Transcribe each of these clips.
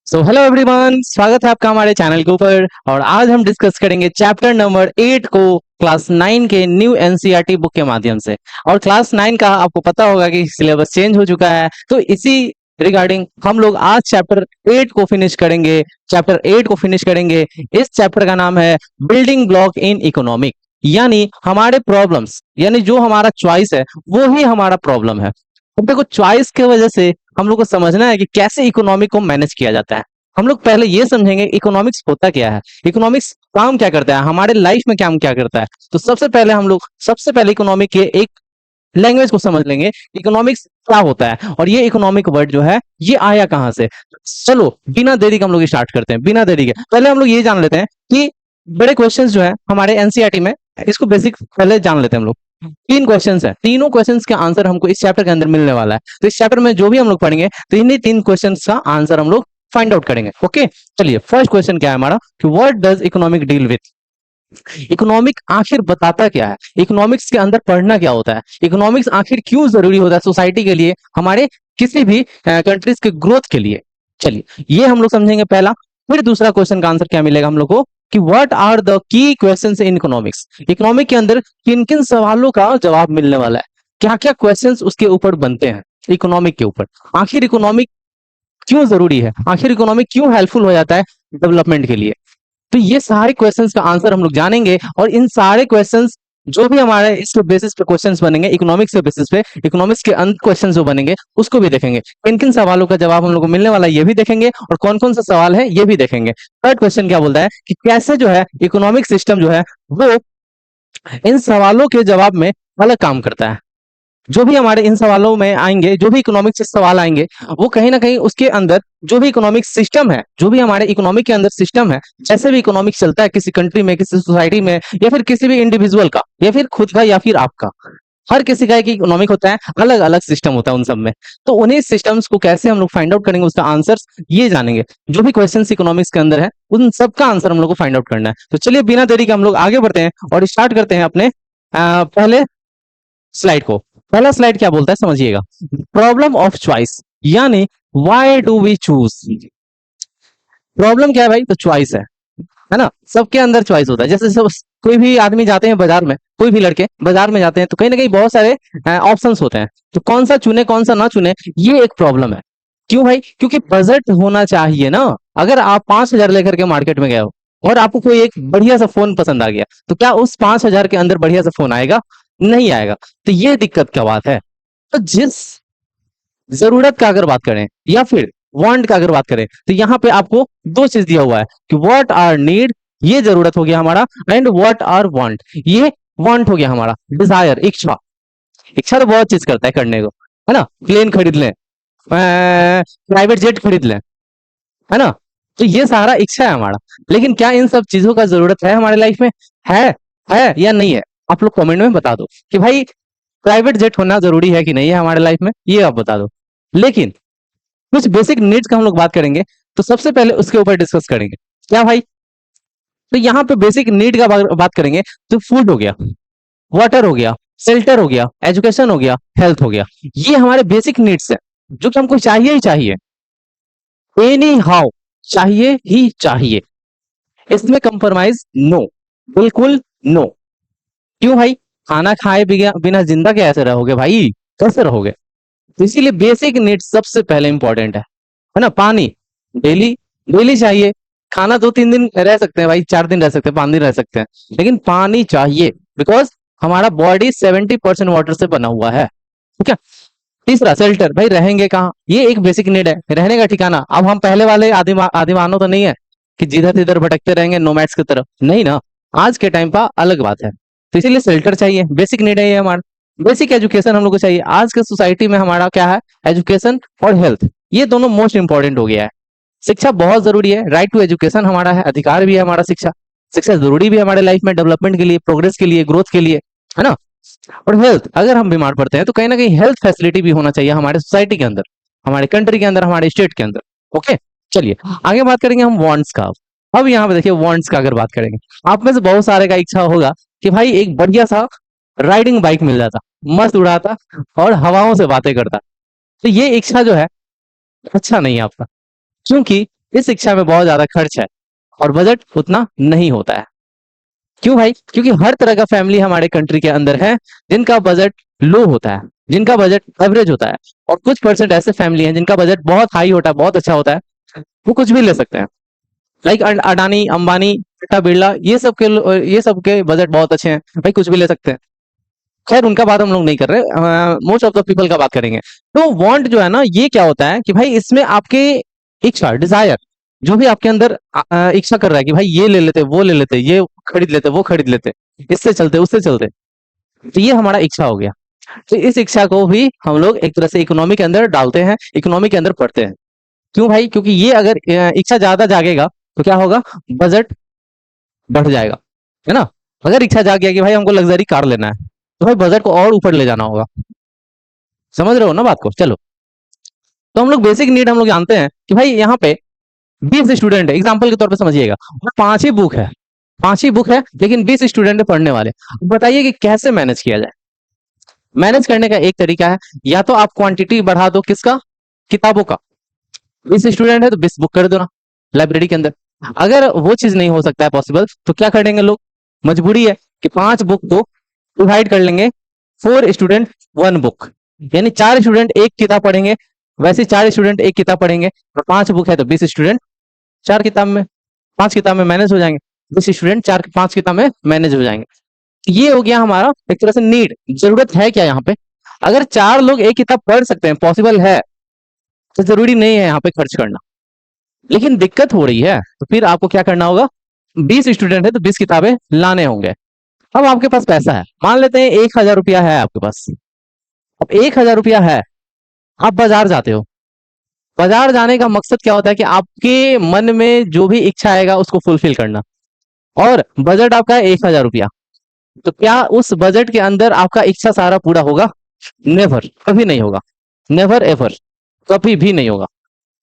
So hello everyone, स्वागत है आपका हमारे चैनल के ऊपर। और आज हम डिस्कस करेंगे चैप्टर नंबर 8 को क्लास 9 के न्यू एनसीईआरटी बुक के माध्यम से। और क्लास 9 का आपको पता होगा कि सिलेबस चेंज हो चुका है, तो इसी रिगार्डिंग हम लोग आज चैप्टर 8 को फिनिश करेंगे। चैप्टर 8 को फिनिश करेंगे। इस चैप्टर का नाम है बिल्डिंग ब्लॉक इन इकोनॉमिक, यानी हमारे प्रॉब्लम्स, यानी जो हमारा चॉइस है वो ही हमारा प्रॉब्लम है। अब देखो, चॉइस की वजह से हम लोग को समझना है कि कैसे इकोनॉमिक को मैनेज किया जाता है। हम लोग पहले ये समझेंगे इकोनॉमिक्स होता क्या है, इकोनॉमिक्स काम क्या करता है, हमारे लाइफ में काम क्या करता है। तो सबसे पहले इकोनॉमिक के एक लैंग्वेज को समझ लेंगे, इकोनॉमिक्स क्या होता है और ये इकोनॉमिक वर्ड जो है ये आया कहां से। चलो बिना देरी के हम लोग स्टार्ट करते हैं। बिना देरी के पहले हम लोग ये जान लेते हैं कि बड़े क्वेश्चंस जो है हमारे एनसीईआरटी में, इसको बेसिक पहले जान लेते हैं हम लोग। तीन क्वेश्चंस है, तीनों क्वेश्चंस का आंसर हमको इस चैप्टर के अंदर मिलने वाला है। तो इस चैप्टर में जो भी हम लोग पढ़ेंगे तो इन्हीं तीन क्वेश्चंस का आंसर हम लोग फाइंड आउट करेंगे। ओके, चलिए फर्स्ट क्वेश्चन क्या है हमारा कि what does economic deal with. Economic आखिर बताता क्या है, इकोनॉमिक्स के अंदर पढ़ना क्या होता है, इकोनॉमिक्स आखिर क्यों जरूरी होता है सोसाइटी के लिए, हमारे किसी भी कंट्रीज के ग्रोथ के लिए। चलिए ये हम लोग समझेंगे पहला। फिर दूसरा क्वेश्चन का आंसर क्या मिलेगा हम लोग को कि what are the key questions in economics. Economic के अंदर किन किन सवालों का जवाब मिलने वाला है, क्या क्या क्वेश्चंस उसके ऊपर बनते हैं इकोनॉमिक के ऊपर। आखिर इकोनॉमिक क्यों जरूरी है, आखिर इकोनॉमिक क्यों हेल्पफुल हो जाता है डेवलपमेंट के लिए। तो ये सारे क्वेश्चंस का आंसर हम लोग जानेंगे। और इन सारे क्वेश्चंस जो भी हमारे इसके बेसिस पे क्वेश्चंस बनेंगे, इकोनॉमिक्स के बेसिस पे, इकोनॉमिक्स के अंत क्वेश्चंस जो बनेंगे उसको भी देखेंगे। किन किन सवालों का जवाब हम लोग को मिलने वाला है ये भी देखेंगे, और कौन कौन सा सवाल है ये भी देखेंगे। थर्ड क्वेश्चन क्या बोलता है कि कैसे जो है इकोनॉमिक सिस्टम जो है वो इन सवालों के जवाब में अलग काम करता है। जो भी हमारे इन सवालों में आएंगे, जो भी इकोनॉमिक्स से सवाल आएंगे, वो कहीं ना कहीं उसके अंदर जो भी इकोनॉमिक सिस्टम है, जो भी हमारे इकोनॉमिक के अंदर सिस्टम है, जैसे भी इकोनॉमिक चलता है किसी कंट्री में, किसी सोसाइटी में, या फिर किसी भी इंडिविजुअल का, या फिर खुद का, या फिर आपका, हर किसी का एक इकोनॉमिक होता है, अलग अलग सिस्टम होता है उन सब में। तो उन्हीं सिस्टम्स को कैसे हम लोग फाइंड आउट करेंगे, उसका आंसर ये जानेंगे। जो भी क्वेश्चन इकोनॉमिक्स के अंदर है उन सबका आंसर हम लोग को फाइंड आउट करना है। तो चलिए बिना देरी के हम लोग आगे बढ़ते हैं और स्टार्ट करते हैं अपने पहले स्लाइड को। पहला स्लाइड क्या बोलता है समझिएगा, प्रॉब्लम ऑफ चॉइस, यानी why do we choose. Problem क्या है भाई, तो चॉइस है ना। सबके अंदर चॉइस होता है। जैसे सब कोई भी आदमी जाते हैं बाजार में, कोई भी लड़के बाजार में जाते हैं तो कहीं ना कहीं बहुत सारे ऑप्शंस होते हैं, तो कौन सा चुने कौन सा ना चुने, ये एक प्रॉब्लम है। क्यों भाई, क्योंकि बजट होना चाहिए ना। अगर आप 5,000 लेकर के मार्केट में गए हो और आपको कोई एक बढ़िया सा फोन पसंद आ गया, तो क्या उस 5,000 के अंदर बढ़िया सा फोन आएगा? नहीं आएगा। तो ये दिक्कत क्या बात है। तो जिस जरूरत का अगर बात करें या फिर वांट का अगर बात करें, तो यहाँ पे आपको दो चीज दिया हुआ है कि व्हाट आर नीड, ये जरूरत हो गया हमारा, एंड व्हाट आर वांट, ये वांट हो गया हमारा, डिजायर, इच्छा। इच्छा तो बहुत चीज करता है करने को, है ना। प्लेन खरीद लें, प्राइवेट जेट खरीद लें, है ना। तो ये सारा इच्छा है हमारा। लेकिन क्या इन सब चीजों का जरूरत है हमारे लाइफ में, है है या नहीं है? आप लोग कमेंट में बता दो कि भाई प्राइवेट जेट होना जरूरी है कि नहीं है हमारे लाइफ में, ये आप बता दो। लेकिन कुछ बेसिक नीड्स का हम लोग बात करेंगे, तो सबसे पहले उसके ऊपर डिस्कस करेंगे। क्या भाई, तो यहाँ पे बेसिक नीड का बात करेंगे तो फूड हो गया, वाटर हो गया, शेल्टर हो गया, एजुकेशन हो गया, हेल्थ हो गया। ये हमारे बेसिक नीड्स है जो कि हमको चाहिए ही चाहिए, एनी हाउ, चाहिए ही चाहिए। इसमें कंप्रोमाइज नो, बिल्कुल नो। क्यों भाई, खाना खाए बिना जिंदा कैसे रहोगे भाई, कैसे रहोगे। तो इसीलिए बेसिक नीड्स सबसे पहले इंपॉर्टेंट है ना। पानी डेली, डेली चाहिए। खाना 2-3 दिन रह सकते हैं भाई, 4 दिन रह सकते हैं, 5 दिन रह सकते हैं, लेकिन पानी चाहिए, बिकॉज हमारा बॉडी 70% वाटर से बना हुआ है। ठीक है। तीसरा शेल्टर, भाई रहेंगे कहाँ, ये एक बेसिक नीड है, रहने का ठिकाना। अब हम पहले वाले आदिमानव तो नहीं है कि जिधर तिधर भटकते रहेंगे नोमैड्स की तरफ, नहीं ना। आज के टाइम पर अलग बात है। तो इसीलिए शेल्टर चाहिए, बेसिक नीड है ये हमारा। बेसिक एजुकेशन हम लोग को चाहिए। आज के सोसाइटी में हमारा क्या है, एजुकेशन और हेल्थ, ये दोनों मोस्ट इंपॉर्टेंट हो गया है। शिक्षा बहुत जरूरी है, राइट टू एजुकेशन हमारा है, अधिकार भी है हमारा शिक्षा। शिक्षा जरूरी भी है हमारे लाइफ में, डेवलपमेंट के लिए, प्रोग्रेस के लिए, ग्रोथ के लिए, है ना। और हेल्थ, अगर हम बीमार पड़ते हैं तो कहीं ना कहीं हेल्थ फैसिलिटी भी होना चाहिए हमारे सोसाइटी के अंदर, हमारे कंट्री के अंदर, हमारे स्टेट के अंदर। ओके, चलिए आगे बात करेंगे हम वांट्स का। अब यहाँ पे देखिए वांट्स का अगर बात करेंगे, आप में से बहुत सारे का इच्छा होगा कि भाई एक बढ़िया सा राइडिंग बाइक मिल जाता, मस्त उड़ाता और हवाओं से बातें करता। तो ये इच्छा जो है अच्छा नहीं है आपका, क्योंकि इस शिक्षा में बहुत ज्यादा खर्च है और बजट उतना नहीं होता है। क्यों भाई? क्योंकि हर तरह का फैमिली हमारे कंट्री के अंदर है जिनका बजट लो होता है, जिनका बजट एवरेज होता है, और कुछ परसेंट ऐसे फैमिली हैं जिनका बजट बहुत हाई होता है, बहुत अच्छा होता है, वो कुछ भी ले सकते हैं। लाइक अडानी, अंबानी, टाटा, बिरला, ये सब के बजट बहुत अच्छे हैं भाई, कुछ भी ले सकते हैं। खैर उनका बात हम लोग नहीं कर रहे, मोस्ट ऑफ द पीपल का बात करेंगे। तो वांट जो है ना, ये क्या होता है कि भाई इसमें आपके इच्छा, डिजायर, जो भी आपके अंदर इच्छा कर रहा है कि भाई ये ले लेते, वो ले लेते, ये खरीद लेते, वो खरीद लेते, इससे चलते, उससे चलते, तो ये हमारा इच्छा हो गया। तो इस इच्छा को भी हम लोग एक तरह से इकोनॉमी के अंदर डालते हैं, इकोनॉमी के अंदर पढ़ते हैं। क्यों भाई? क्योंकि ये अगर इच्छा ज्यादा जागेगा तो क्या होगा, बजट बढ़ जाएगा, है ना। अगर इच्छा जाग गया कि भाई हमको लग्जरी कार लेना है, तो भाई बजट को और ऊपर ले जाना होगा। समझ रहे हो ना बात को? चलो, तो हम लोग बेसिक नीड हम लोग जानते हैं कि भाई यहाँ पे 20 स्टूडेंट है, एग्जाम्पल के तौर पे समझिएगा, और 5 ही बुक है, 5 ही बुक है, लेकिन 20 स्टूडेंट है पढ़ने वाले। बताइए कि कैसे मैनेज किया जाए। मैनेज करने का एक तरीका है, या तो आप क्वांटिटी बढ़ा दो, किसका, किताबों का। 20 स्टूडेंट है तो 20 बुक कर दो ना लाइब्रेरी के अंदर। अगर वो चीज नहीं हो सकता है पॉसिबल, तो क्या करेंगे लोग, मजबूरी है कि 5 बुक को डिवाइड कर लेंगे, 4 स्टूडेंट 1 बुक, यानी 4 स्टूडेंट एक किताब पढ़ेंगे। वैसे 4 स्टूडेंट एक किताब पढ़ेंगे, और 5 बुक है तो 20 स्टूडेंट 4 किताब में, 5 किताब में मैनेज हो जाएंगे। 20 स्टूडेंट 5 किताब में मैनेज हो जाएंगे। ये हो गया हमारा एक तरह से नीड, जरूरत है क्या यहाँ पे। अगर 4 लोग एक किताब पढ़ सकते हैं, पॉसिबल है, तो जरूरी नहीं है यहाँ पे खर्च करना। लेकिन दिक्कत हो रही है, तो फिर आपको क्या करना होगा, 20 स्टूडेंट है तो 20 किताबें लाने होंगे। अब आपके पास पैसा है, मान लेते हैं 1,000 रुपया है आपके पास। अब 1,000 रुपया है, आप बाजार जाते हो। बाजार जाने का मकसद क्या होता है कि आपके मन में जो भी इच्छा आएगा उसको फुलफिल करना, और बजट आपका है 1,000 रुपया। तो क्या उस बजट के अंदर आपका इच्छा सारा पूरा होगा? नेवर, कभी नहीं होगा। नेवर एवर, कभी भी नहीं होगा।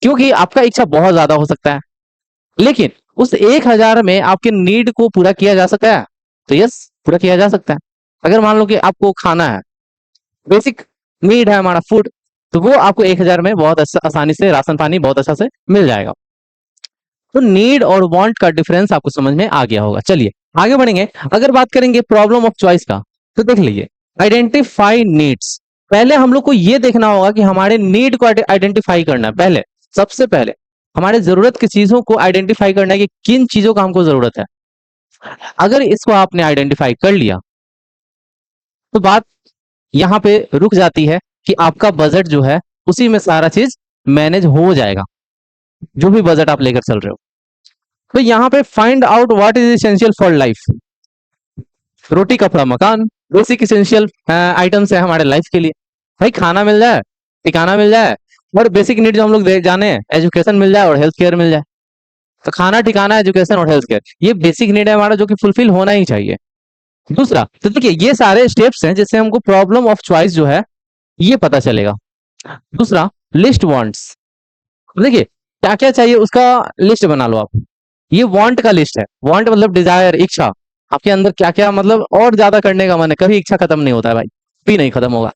क्योंकि आपका इच्छा बहुत ज्यादा हो सकता है, लेकिन उस 1,000 में आपके नीड को पूरा किया जा सकता है, तो यस, पूरा किया जा सकता है। अगर मान लो कि आपको खाना है, बेसिक नीड है हमारा फूड, तो वो आपको 1,000 में बहुत आसानी से राशन पानी बहुत अच्छा से मिल जाएगा। तो नीड और वांट का डिफरेंस आपको समझ में आ गया होगा। चलिए आगे बढ़ेंगे। अगर बात करेंगे प्रॉब्लम ऑफ चॉइस का, तो देख लीजिए, आइडेंटिफाई नीड्स। पहले हम लोग को ये देखना होगा कि हमारे नीड को आइडेंटिफाई करना है। पहले, सबसे पहले हमारे जरूरत की चीजों को आइडेंटिफाई करना है कि किन चीजों का हमको जरूरत है। अगर इसको आपने आइडेंटिफाई कर लिया, तो बात यहाँ पे रुक जाती है कि आपका बजट जो है उसी में सारा चीज मैनेज हो जाएगा, जो भी बजट आप लेकर चल रहे हो। तो यहाँ पे find out what is essential for life. रोटी कपड़ा मकान, बेसिक इसेंशियल आइटम्स है हमारे लाइफ के लिए। भाई खाना मिल जाए, ठिकाना मिल जाए, और बेसिक नीड जो हम लोग जाने, एजुकेशन मिल जाए और हेल्थ केयर मिल जाए। तो खाना, ठिकाना, एजुकेशन और हेल्थ केयर, ये बेसिक नीड है हमारा, जो कि फुलफिल होना ही चाहिए। दूसरा, तो देखिए ये सारे स्टेप्स हैं जिससे हमको प्रॉब्लम ऑफ चॉइस जो है ये पता चलेगा। दूसरा, लिस्ट वांट्स। देखिए क्या क्या चाहिए उसका लिस्ट बना लो आप। ये वांट का लिस्ट है। वांट मतलब डिजायर, इच्छा, आपके अंदर क्या क्या मतलब और ज्यादा करने का मन है। कभी इच्छा खत्म नहीं होता है भाई, भी नहीं खत्म होगा।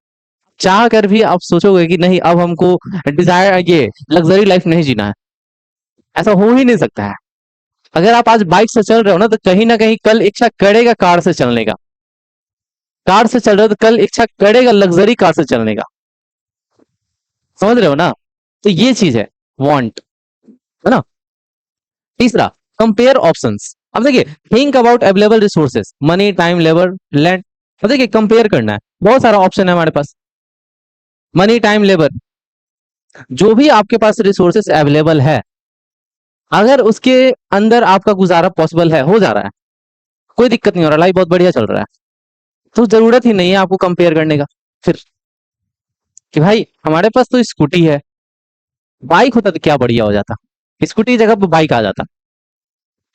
चाह कर भी आप सोचोगे कि नहीं अब हमको डिजायर, ये लग्जरी लाइफ नहीं जीना है, ऐसा हो ही नहीं सकता है। अगर आप आज बाइक से चल रहे हो ना कहीं कल इच्छा करेगा कार से चलने का। कार से चल रहे हो तो कल इच्छा करेगा लग्जरी कार से चलने का। समझ रहे हो ना? तो ये चीज है वांट, है ना। तीसरा, कंपेयर ऑप्शंस। अब देखिए, think about available resources, money, time, labour, land. अब देखिए कंपेयर करना है, बहुत सारा ऑप्शन है हमारे पास। मनी, टाइम, लेबर, जो भी आपके पास रिसोर्सेज अवेलेबल है, अगर उसके अंदर आपका गुजारा पॉसिबल है, हो जा रहा है, कोई दिक्कत नहीं हो रहा, लाइफ बहुत बढ़िया चल रहा है, तो जरूरत ही नहीं है आपको कंपेयर करने का। फिर कि भाई हमारे पास तो स्कूटी है, बाइक होता तो क्या बढ़िया हो जाता, स्कूटी की जगह पर बाइक आ जाता।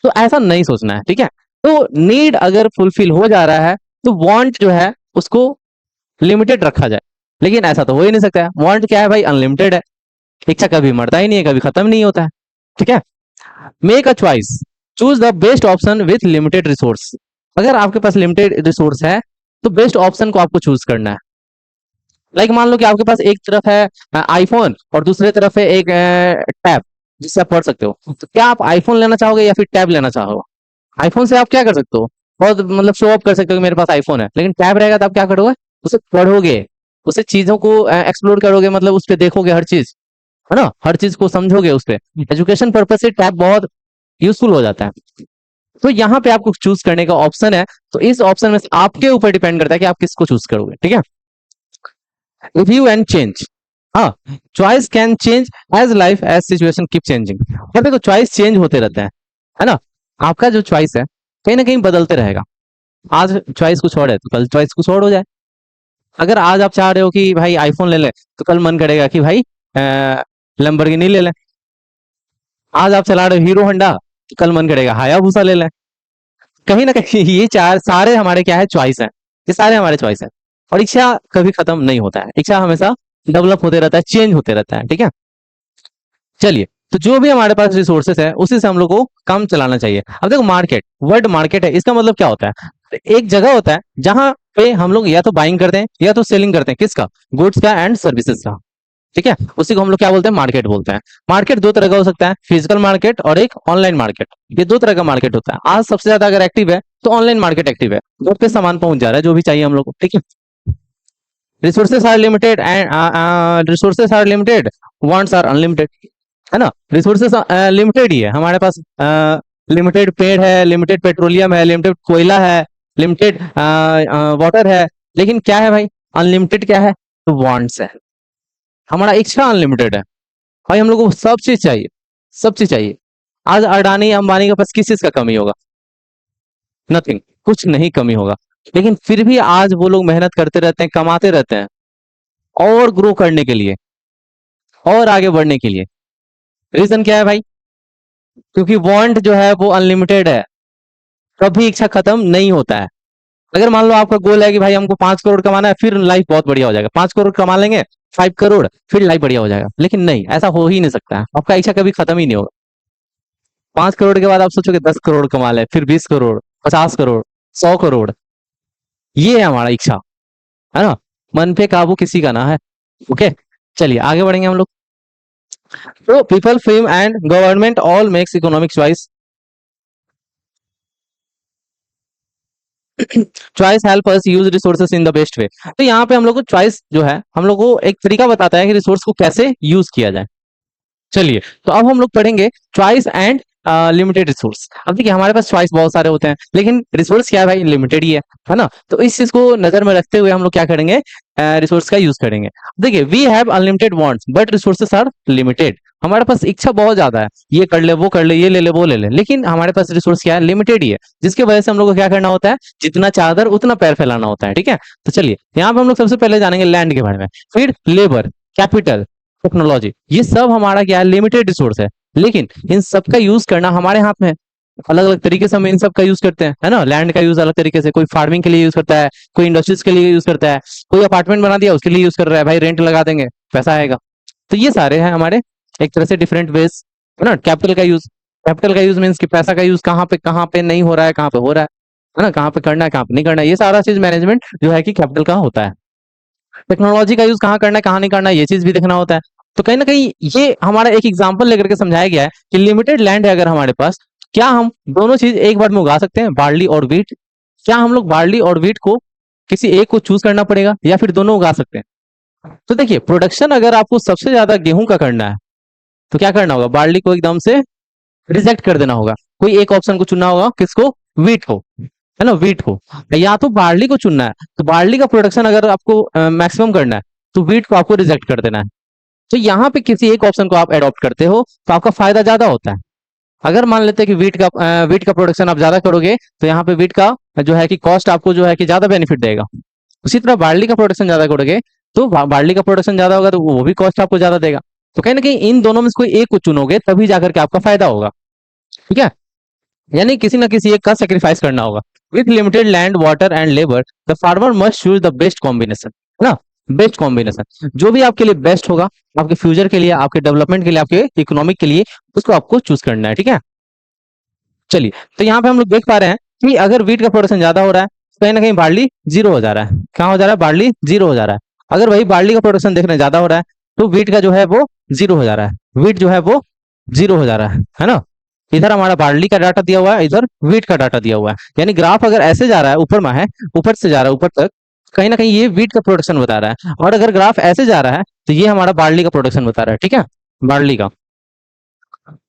तो ऐसा नहीं सोचना है, ठीक है। तो नीड अगर फुलफिल हो जा रहा है, तो वांट जो है उसको लिमिटेड रखा जाए। लेकिन ऐसा तो हो ही नहीं सकता है, वांट क्या है भाई, अनलिमिटेड है। इच्छा कभी मरता ही नहीं है, कभी खत्म नहीं होता है, ठीक है। Make a choice, choose the best option with limited resource. अगर आपके पास लिमिटेड रिसोर्स है, तो बेस्ट ऑप्शन को आपको चूज करना है। लाइक मान लो कि आपके पास एक तरफ है आईफोन और दूसरी तरफ है एक टैब। जिससे आप पढ़ सकते हो। तो क्या आप आईफोन लेना चाहोगे या फिर टैब लेना चाहोगे? आईफोन से आप क्या कर सकते हो, बहुत मतलब शो ऑफ कर सकते हो कि मेरे पास आईफोन है, लेकिन टैब रहेगा तो आप क्या करोगे, उसे पढ़ोगे, उसे चीजों को एक्सप्लोर करोगे, मतलब उस पर देखोगे हर चीज, है ना, हर चीज को समझोगे उस पर। एजुकेशन पर्पज से टैब बहुत यूजफुल हो जाता है। तो यहाँ पे आपको चूज करने का ऑप्शन है, तो इस ऑप्शन में से आपके ऊपर डिपेंड करता है कि आप किसको चूज करोगे, ठीक है। रिव्यू एंड चेंज, हाँ, choice can change as life as situation keep changing. और देखो चॉइस चेंज होते रहते हैं, है ना, आपका जो चॉइस है कहीं ना कहीं बदलते रहेगा। आज चॉइस कुछ और है तो कल चॉइस कुछ और हो जाए। अगर आज आप चाह रहे हो कि भाई आईफोन ले ले, तो कल मन करेगा कि भाई लंबरगिनी ले ले। आज आप चला रहे हो हीरो होंडा, तो कल मन करेगा हायाबुसा ले ले। कहीं ना कहीं ये चार सारे हमारे क्या है, चॉइस है, ये सारे हमारे चॉइस है। और इच्छा कभी खत्म नहीं होता है, इच्छा हमेशा डेवलप होते रहता है, चेंज होते रहता है, ठीक है। चलिए, तो जो भी हमारे पास रिसोर्सेस है उसी से हम लोग को काम चलाना चाहिए। अब देखो मार्केट, वर्ड मार्केट है, इसका मतलब क्या होता है, तो एक जगह होता है जहां पे हम लोग या तो बाइंग करते हैं या तो सेलिंग करते हैं, किसका, गुड्स का एंड सर्विसेज का, ठीक है। उसी को हम लोग क्या बोलते हैं, मार्केट बोलते हैं। मार्केट दो तरह का हो सकता है, फिजिकल मार्केट और एक ऑनलाइन मार्केट। ये दो तरह का मार्केट होता है। आज सबसे ज्यादा अगर एक्टिव है तो ऑनलाइन मार्केट एक्टिव है, घर पे सामान पहुंच जा रहा है जो भी चाहिए हम लोग को, ठीक है। Resources are limited and resources are limited, wants are unlimited, है ना। रिसोर्सेस लिमिटेड ही है हमारे पास, लिमिटेड पेड़ है, लिमिटेड पेट्रोलियम है, लिमिटेड कोयला है, लिमिटेड वाटर है, लेकिन क्या है भाई, अनलिमिटेड क्या है, तो वांट्स है। हमारा इच्छा अनलिमिटेड है भाई, हम लोग को सब चीज चाहिए, सब चीज चाहिए। आज अडानी अंबानी के पास किस चीज का कमी होगा, नथिंग, कुछ नहीं कमी होगा। लेकिन फिर भी आज वो लोग मेहनत करते रहते हैं, कमाते रहते हैं, और ग्रो करने के लिए, और आगे बढ़ने के लिए। रीजन क्या है भाई, क्योंकि वांट जो है वो अनलिमिटेड है, कभी इच्छा खत्म नहीं होता है। अगर मान लो आपका गोल है कि भाई हमको 5 करोड़ कमाना है, फिर लाइफ बहुत बढ़िया हो जाएगा, 5 करोड़ कमा लेंगे, 5 करोड़, फिर लाइफ बढ़िया हो जाएगा, लेकिन नहीं, ऐसा हो ही नहीं सकता है, आपका इच्छा कभी खत्म ही नहीं होगा। 5 करोड़ के बाद आप सोचोगे 10 करोड़ कमा ले, फिर 20 करोड़, 50 करोड़, 100 करोड़, ये है हमारा इच्छा, है ना। मन पे काबू किसी का ना है। ओके, चलिए आगे बढ़ेंगे हम लोग। तो people, fame and government all makes economic choice. Choice help us use resources in the best way. तो यहाँ पे हम लोग को चॉइस जो है, हम लोग को एक तरीका बताता है कि रिसोर्स को कैसे यूज किया जाए। चलिए, तो अब हम लोग पढ़ेंगे चॉइस एंड लिमिटेड रिसोर्स। अब देखिए हमारे पास चॉइस बहुत सारे होते हैं, लेकिन रिसोर्स क्या है भाई, लिमिटेड ही है ना। तो इस चीज को नजर में रखते हुए हम लोग क्या करेंगे, रिसोर्स का यूज करेंगे। देखिए, we have unlimited wants but resources are limited. हमारे पास इच्छा बहुत ज्यादा है, ये कर ले, वो कर ले, ये ले ले, वो ले ले, लेकिन हमारे पास रिसोर्स क्या है, लिमिटेड ही है, जिसकी वजह से हम लोग को क्या करना होता है, जितना चादर उतना पैर फैलाना होता है, ठीक है। तो चलिए, यहाँ पे हम लोग सबसे पहले जानेंगे लैंड के बारे में, फिर लेबर, कैपिटल, टेक्नोलॉजी। ये सब हमारा क्या है, लिमिटेड रिसोर्स है, लेकिन इन सब का यूज करना हमारे हाथ में है। अलग अलग तरीके से हम इन सब का यूज करते हैं, है ना। लैंड का यूज अलग तरीके से, कोई फार्मिंग के लिए यूज करता है, कोई इंडस्ट्रीज के लिए यूज करता है, कोई अपार्टमेंट बना दिया उसके लिए यूज कर रहा है, भाई रेंट लगा देंगे पैसा आएगा। तो ये सारे हैं हमारे एक तरह से डिफरेंट वेज, है ना। कैपिटल का यूज, कैपिटल का यूज मीन्स कि पैसा का यूज कहाँ पे नहीं हो रहा है, कहाँ पे हो रहा है ना, कहाँ पे करना है, कहाँ पे नहीं करना है, ये सारा चीज मैनेजमेंट जो है कि कैपिटल का होता है। टेक्नोलॉजी का यूज कहाँ करना है, कहाँ नहीं करना है, ये चीज भी देखना होता है। तो कहीं ना कहीं ये हमारा एक एग्जाम्पल लेकर के समझाया गया है कि लिमिटेड लैंड है अगर हमारे पास, क्या हम दोनों चीज एक बार में उगा सकते हैं, बार्ली और वीट। क्या हम लोग बार्ली और वीट को किसी एक को चूज करना पड़ेगा या फिर दोनों उगा सकते हैं? तो देखिए, प्रोडक्शन अगर आपको सबसे ज्यादा गेहूं का करना है तो क्या करना होगा, बार्ली को एकदम से रिजेक्ट कर देना होगा, कोई एक ऑप्शन को चुनना होगा, किसको, वीट को, है ना, वीट को। या तो बार्ली को चुनना है, तो बार्ली का प्रोडक्शन अगर आपको मैक्सिमम करना है तो वीट को आपको रिजेक्ट कर देना है। तो यहाँ पे किसी एक ऑप्शन को आप एडॉप्ट करते हो तो आपका फायदा ज्यादा होता है। अगर मान लेते हैं कि वीट का प्रोडक्शन आप ज्यादा करोगे, तो यहाँ पे वीट का जो है कि कॉस्ट आपको जो है कि ज्यादा बेनिफिट देगा। उसी तरह बार्ली का प्रोडक्शन ज्यादा करोगे तो बार्ली का प्रोडक्शन ज्यादा होगा तो वो भी कॉस्ट आपको ज्यादा देगा। तो कहीं ना कहीं इन दोनों में से कोई एक को चुनोगे तभी जाकर के आपका फायदा होगा, ठीक है। यानी किसी ना किसी एक का सेक्रीफाइस करना होगा। With limited land, water and labour, the farmer must choose the best combination, है ना, बेस्ट कॉम्बिनेशन, जो भी आपके लिए बेस्ट होगा, आपके फ्यूचर के लिए, आपके डेवलपमेंट के लिए, आपके इकोनॉमिक के लिए, उसको आपको चूज करना है, ठीक है। चलिए, तो यहाँ पे हम लोग देख पा रहे हैं कि अगर वीट का प्रोडक्शन ज्यादा हो रहा है तो कहीं ना कहीं बार्ली जीरो हो जा रहा है। कहाँ हो जा रहा है, बार्ली जीरो हो जा रहा है। अगर वही बार्ली का प्रोडक्शन देखने ज्यादा हो रहा है तो वीट का जो है वो जीरो हो जा रहा है, वीट जो है वो जीरो हो जा रहा है ना। इधर हमारा बार्ली का डाटा दिया हुआ है, इधर वीट का डाटा दिया हुआ है। यानी ग्राफ अगर ऐसे जा रहा है, ऊपर में है, ऊपर से जा रहा है ऊपर तक, कहीं ना कहीं ये वीट का प्रोडक्शन बता रहा है। और अगर ग्राफ ऐसे जा रहा है तो ये हमारा बार्ली का प्रोडक्शन बता रहा है। ठीक है, बार्ली का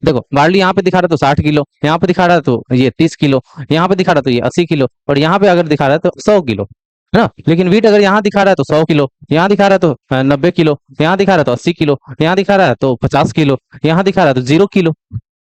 देखो, बार्ली यहाँ पे दिखा रहा है तो 60 किलो, यहाँ पे दिखा रहा है तो ये 30 किलो, यहाँ पे दिखा रहा है तो ये 80 किलो, और यहाँ पे अगर दिखा रहा है तो 100 किलो, है ना। लेकिन वीट अगर यहाँ दिखा रहा है तो 100 किलो, यहाँ दिखा रहा है तो 90 किलो, यहाँ दिखा रहा है तो 80 किलो, यहाँ दिखा रहा है तो 50 किलो, यहाँ दिखा रहा है तो 0 किलो।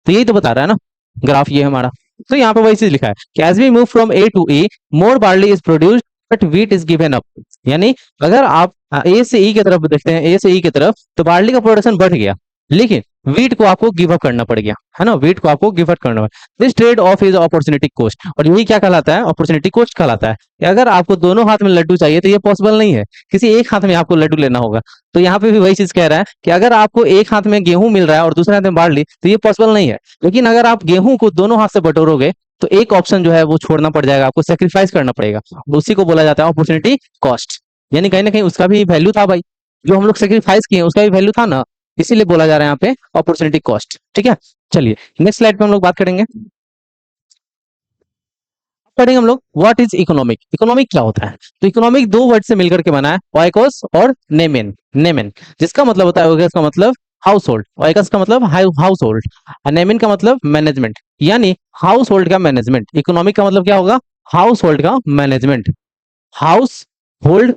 तो यही तो बता रहा है ना ग्राफ, ये हमारा। तो यहाँ पे वही चीज लिखा है कि as we move from A to A, more barley is produced but wheat is given up. यानी अगर आप ए से ई की तरफ देखते हैं, ए से ई की तरफ, तो बार्ली का प्रोडक्शन बढ़ गया, लेकिन वीट को आपको गिव अप करना पड़ गया, है ना। वीट को आपको गिव अप करना पड़ा। This trade off is opportunity cost, और यही क्या कहलाता है, अपॉर्चुनिटी कॉस्ट कहलाता है। कि अगर आपको दोनों हाथ में लड्डू चाहिए तो ये पॉसिबल नहीं है, किसी एक हाथ में आपको लड्डू लेना होगा। तो यहाँ पे भी वही चीज कह रहा है कि अगर आपको एक हाथ में गेहूं मिल रहा है और दूसरे हाथ में बार्ली, तो ये पॉसिबल नहीं है। लेकिन अगर आप गेहूं को दोनों हाथ से बटोरोगे तो एक ऑप्शन जो है वो छोड़ना पड़ जाएगा, आपको सेक्रीफाइस करना पड़ेगा। उसी को बोला जाता है अपॉर्चुनिटी कॉस्ट। यानी कहीं ना कहीं उसका भी वैल्यू था भाई, जो हम लोग सेक्रीफाइस किए उसका भी वैल्यू था ना, इसीलिए बोला जा रहा है यहाँ पे अपॉर्चुनिटी कॉस्ट। ठीक है, चलिए नेक्स्ट स्लाइड पे हम लोग बात करेंगे। पढ़ेंगे हम लोग व्हाट इज इकोनॉमिक। इकोनॉमिक क्या होता है? तो इकोनॉमिक दो वर्ड से मिलकर के बना है, ओइकोस और नेमेन। नेमेन जिसका मतलब होता है, ओइकोस का मतलब हाउस होल्ड, ओइकोस का मतलब हाउस होल्ड, और नेमेन का मतलब मैनेजमेंट, यानी हाउस होल्ड का मैनेजमेंट। इकोनॉमिक का मतलब क्या होगा? हाउस होल्ड का मैनेजमेंट। हाउस होल्ड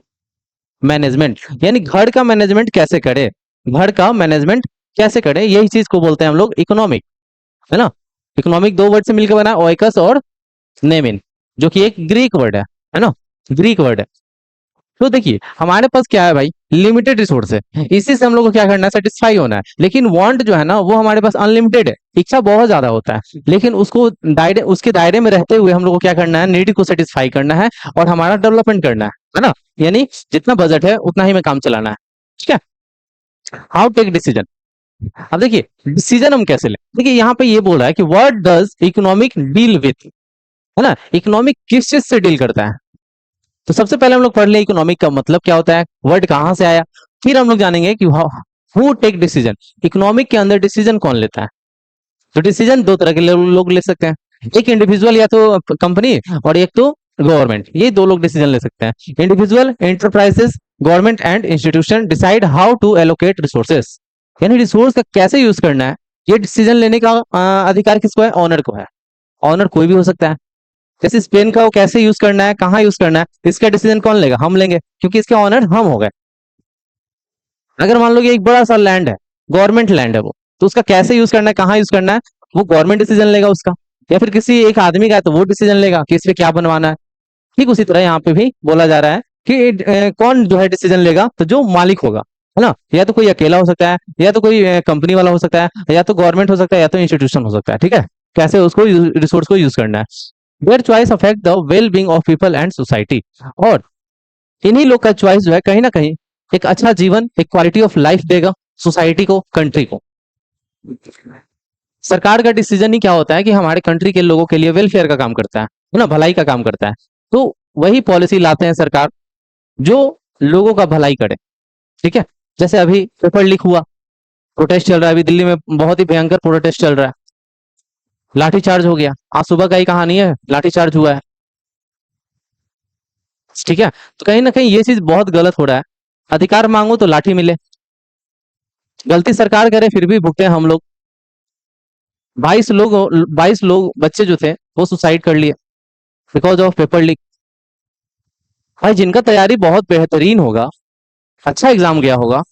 मैनेजमेंट यानी घर का मैनेजमेंट कैसे करे, घर का मैनेजमेंट कैसे करे, यही चीज को बोलते हैं हम लोग इकोनॉमिक, है ना। इकोनॉमिक दो वर्ड से मिलकर बना है, ओइकस और नेमिन, जो कि एक ग्रीक वर्ड है ना, ग्रीक वर्ड है। तो देखिए हमारे पास क्या है भाई, लिमिटेड रिसोर्स है, इसी से हम लोग को क्या करना है, सेटिस्फाई होना है। लेकिन वांट जो है ना वो हमारे पास अनलिमिटेड है, इच्छा बहुत ज्यादा होता है, लेकिन उसको दायरे, उसके दायरे में रहते हुए हम लोग को क्या करना है, नीड को सेटिस्फाई करना है और हमारा डेवलपमेंट करना है ना। यानी जितना बजट है उतना ही में काम चलाना है। ठीक है, हाउ टेक डिसीजन। अब देखिए डिसीजन हम कैसे लें, देखिए यहाँ पे ये बोल रहा है कि what does economic deal with, है ना। इकोनॉमिक किस चीज से डील करता है? तो सबसे पहले हम लोग पढ़ लें इकोनॉमिक का मतलब क्या होता है, वर्ड कहां से आया, फिर हम लोग जानेंगे कि हु टेक डिसीजन, इकोनॉमिक के अंदर डिसीजन कौन लेता है। तो डिसीजन दो तरह के लोग ले सकते हैं, एक इंडिविजुअल या तो कंपनी, और एक तो गवर्नमेंट, ये दो लोग डिसीजन ले सकते हैं। Individual enterprises, government and institution decide how to allocate resources, यानी रिसोर्स का कैसे यूज करना है, ये डिसीजन लेने का अधिकार किसको है, ऑनर को है। ऑनर कोई भी हो सकता है, जैसे स्पेन का वो कैसे यूज करना है, कहाँ यूज करना है, इसका डिसीजन कौन लेगा, हम लेंगे, क्योंकि इसके ऑनर हम हो गए। अगर मान लो कि एक बड़ा सा लैंड है, गवर्नमेंट लैंड है वो, तो उसका कैसे यूज करना है, कहाँ यूज करना है, वो गवर्नमेंट डिसीजन लेगा उसका। या फिर किसी एक आदमी का है तो वो डिसीजन लेगा कि इस पे क्या बनवाना है। ठीक उसी तरह यहाँ पे भी बोला जा रहा है कि कौन जो है डिसीजन लेगा, तो जो मालिक होगा, है ना। या तो कोई अकेला हो सकता है, या तो कोई कंपनी वाला हो सकता है, या तो गवर्नमेंट हो सकता है, या तो इंस्टीट्यूशन हो सकता है। ठीक है, कैसे उसको रिसोर्स को यूज करना है। Their choice affect the well being of people and society, और इन्हीं लोग का चॉइस जो है कहीं ना कहीं एक अच्छा जीवन, एक क्वालिटी ऑफ लाइफ देगा सोसाइटी को, कंट्री को। सरकार का डिसीजन ही क्या होता है कि हमारे कंट्री के लोगों के लिए वेलफेयर का काम करता है ना, भलाई का काम करता है। तो वही पॉलिसी लाते हैं सरकार जो लोगों का भलाई करे। ठीक है, जैसे अभी पेपर लीक हुआ, प्रोटेस्ट चल रहा है, अभी दिल्ली में बहुत ही भयंकर प्रोटेस्ट चल रहा है, लाठीचार्ज हो गया, आज सुबह का ही कहानी है, लाठीचार्ज हुआ है। ठीक है, तो कहीं ना कहीं ये चीज बहुत गलत हो रहा है। अधिकार मांगो तो लाठी मिले, गलती सरकार करे फिर भी भुगते हम लोग। 22 लोग, 22 लोग बच्चे जो थे वो सुसाइड कर लिए बिकॉज ऑफ पेपर लीक। भाई जिनका तैयारी बहुत बेहतरीन होगा, अच्छा एग्जाम गया होगा,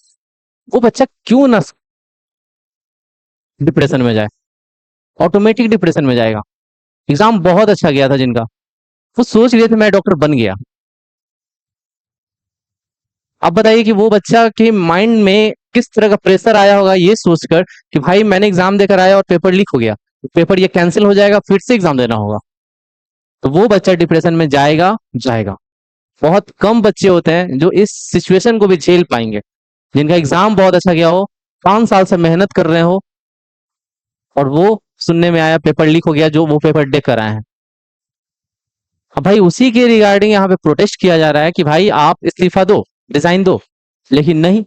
वो बच्चा क्यों ना डिप्रेशन में जाए, ऑटोमेटिक डिप्रेशन में जाएगा। एग्जाम बहुत अच्छा गया था जिनका, वो सोच रहे थे मैं डॉक्टर बन गया। अब बताइए कि वो बच्चा के माइंड में किस तरह का प्रेशर आया होगा ये सोचकर कि भाई मैंने एग्जाम देकर आया और पेपर लीक हो गया, पेपर ये कैंसिल हो जाएगा, फिर से एग्जाम देना होगा। तो वो बच्चा डिप्रेशन में जाएगा, जाएगा। बहुत कम बच्चे होते हैं जो इस सिचुएशन को भी झेल पाएंगे, जिनका एग्जाम बहुत अच्छा गया हो, 5 साल से मेहनत कर रहे हो, और वो सुनने में आया पेपर लीक हो गया, जो वो पेपर दे कर आए हैं। अब भाई उसी के रिगार्डिंग यहाँ पे प्रोटेस्ट किया जा रहा है कि भाई आप इस्तीफा दो, रिजाइन दो, लेकिन नहीं,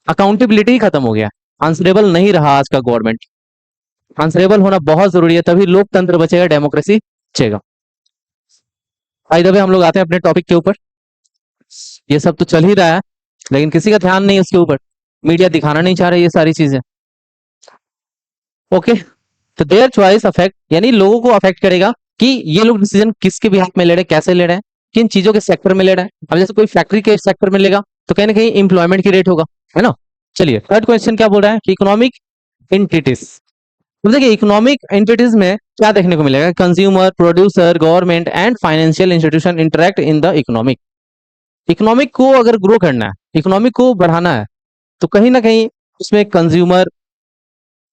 अकाउंटेबिलिटी ही खत्म हो गया। आंसरेबल नहीं रहा आज का गवर्नमेंट। आंसरेबल होना बहुत जरूरी है, तभी लोकतंत्र बचेगा, डेमोक्रेसी बचेगा। भाई दबे हम लोग आते हैं अपने टॉपिक के ऊपर। ये सब तो चल ही रहा है, लेकिन किसी का ध्यान नहीं है उसके ऊपर, मीडिया दिखाना नहीं चाह रही ये सारी चीजें। ओके, तो देयर चॉइस अफेक्ट, यानी लोगों को अफेक्ट करेगा कि ये लोग डिसीजन किसके भी हाथ में ले रहे हैं, कैसे ले रहे हैं, किन चीजों के सेक्टर में ले रहे हैं। अब जैसे कोई फैक्ट्री के सेक्टर में लेगा तो कहीं ना कहीं इंप्लॉयमेंट की रेट होगा, है ना। चलिए थर्ड क्वेश्चन क्या बोल रहा है कि इकोनॉमिक एंटिटीज। तो देखिए इकोनॉमिक एंटिटीज में क्या देखने को मिलेगा, consumer, producer, government and financial institution interact in the economic. Economic को अगर ग्रो करना है, इकोनॉमिक को बढ़ाना है, तो कहीं ना कहीं उसमें consumer,